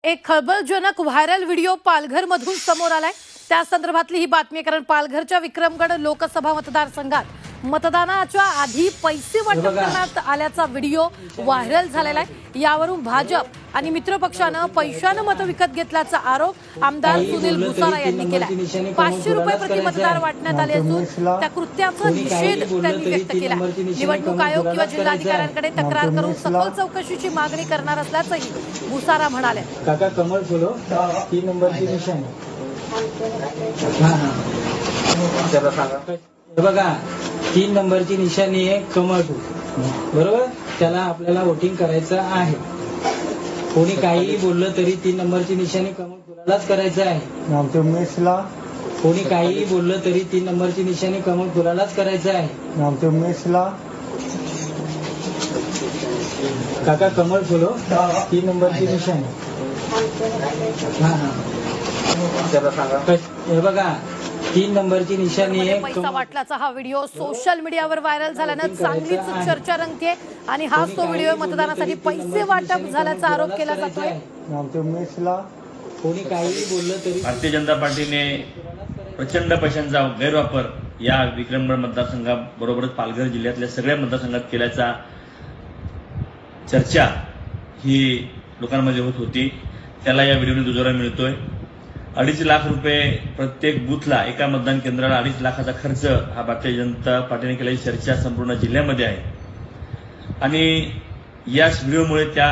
एक खळबळजनक viral video पालघरमधून समोर आलाय। त्या संदर्भातली ही बातमी, कारण पालघरच्या विक्रमगड लोकसभा मतदारसंघात मतदानाच्या आधी पैसे वाटप करण्यात आल्याचा व्हिडिओ व्हायरल झालेला आहे। यावरून भाजप आणि मित्रपक्षानं पैशानं मतं विकत घेतल्याचा आरोप आमदार सुनील भुसारा यांनी केलाय। 500 रुपये प्रति मतदार वाटण्यात आले असून त्या कृत्याचा निषेध त्यांनी व्यक्त केला। निवडणूक आयोग किंवा जिल्हाधिकाऱ्यांकडे तक्रार करून सखोल चौकशीची मागणी करणार असल्याचंही भुसारा म्हणाले। काका कमल फुलो 3 नंबरची निशाणी बघा, 3 नंबरची निशाणी आहे कमळ फूल, बरोबर। त्याला आपल्याला वोटिंग करायचं आहे। कोणी काही बोललं तरी 3 नंबरची निशाणी कमळ फुलालाच करायचं आहे। आमच्या उमेशला कोणी काही बोललं तरी 3 नंबरची निशाणी कमळ फुलालाच करायचं आहे। आमच्या उमेशला काका कमळ फुलो 3 नंबरची निशाणी हे बघा, 3 नंबरची निशाणी आहे। पैसा वाटल्याचा हा व्हिडिओ सोशल मीडियावर व्हायरल झाल्यानं चांगलीच चर्चा रंगते आणि हाच तो व्हिडिओ मतदानासाठी पैसे वाटप झाल्याचा आरोप केला जातोय। कोणी काही बोललं तरी भारतीय जनता पार्टीने प्रचंड पैशांचा गैरवापर या विक्रमगड मतदारसंघाबरोबरच पालघर जिल्ह्यातल्या सगळ्या मतदारसंघात केल्याचा चर्चा ही लोकांमध्ये होत होती। त्याला या व्हिडिओने दुजोरा मिळतोय। 2.5 लाख रुपये प्रत्येक बूथला, एका मतदान केंद्राला 2.5 लाखाचा खर्च हा भारतीय जनता पार्टीने केल्याची चर्चा संपूर्ण जिल्ह्यामध्ये आहे आणि या व्हिडिओमुळे त्या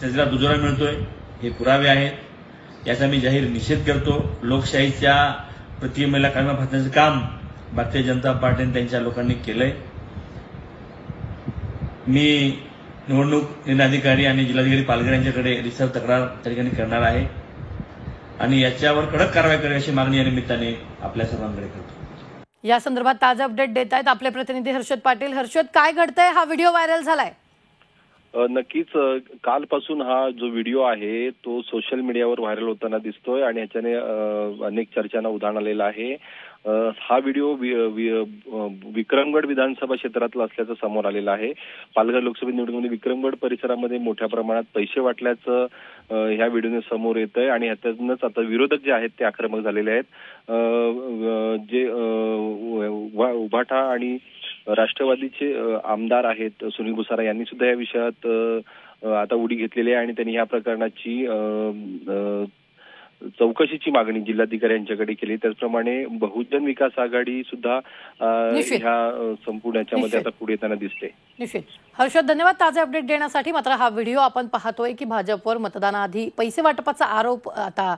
चर्चेला दुजोरा मिळतोय। हे पुरावे आहेत, याचा मी जाहीर निषेध करतो। लोकशाहीच्या प्रतिमेला काळीमा फासण्याचं काम भारतीय जनता पार्टीने त्यांच्या लोकांनी केलंय। मी निवडणूक निर्णय अधिकारी आणि जिल्हाधिकारी पालघर यांच्याकडे रिसर तक्रार त्या ठिकाणी करणार आहे आणि याच्यावर कडक कारवाई करावी अशी मागणी या निमित्ताने आपल्या सर्वांकडे करतो। या संदर्भात ताजा अपडेट देत आहेत आपले प्रतिनिधी हर्षद पाटील। हर्षद, काय घडतंय? हा व्हिडिओ व्हायरल झालाय। नक्कीच कालपासून हा जो व्हिडिओ आहे तो सोशल मीडियावर व्हायरल होताना दिसतोय आणि याच्याने अनेक चर्चांना उधाण आलेलं आहे। हा व्हिडिओ विक्रमगड विधानसभा क्षेत्रातला असल्याचं समोर आलेलं आहे। पालघर लोकसभा निवडणुकीमध्ये विक्रमगड परिसरामध्ये मोठ्या प्रमाणात पैसे वाटल्याचं ह्या व्हिडिओने समोर येत आहे आणि ह्यातूनच आता विरोधक जे आहेत ते आक्रमक झालेले आहेत। जे उभाटा आणि राष्ट्रवादीचे आमदार आहेत सुनील भुसारा यांनी सुद्धा या विषयात आता उडी घेतलेली आहे आणि त्यांनी या प्रकरणाची चौकशीची मागणी जिल्हाधिकारी यांच्याकडे केली। त्याचप्रमाणे बहुजन विकास आघाडी सुद्धा ह्या संपूर्ण याच्यामध्ये आता पुढे येताना दिसते। निश्चित हर्षद, धन्यवाद ताजे अपडेट देण्यासाठी। मात्र हा व्हिडिओ आपण पाहतोय की भाजपवर मतदानाआधी पैसे वाटपाचा आरोप आता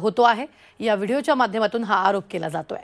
होतो आहे। या व्हिडिओच्या माध्यमातून हा आरोप केला जातोय।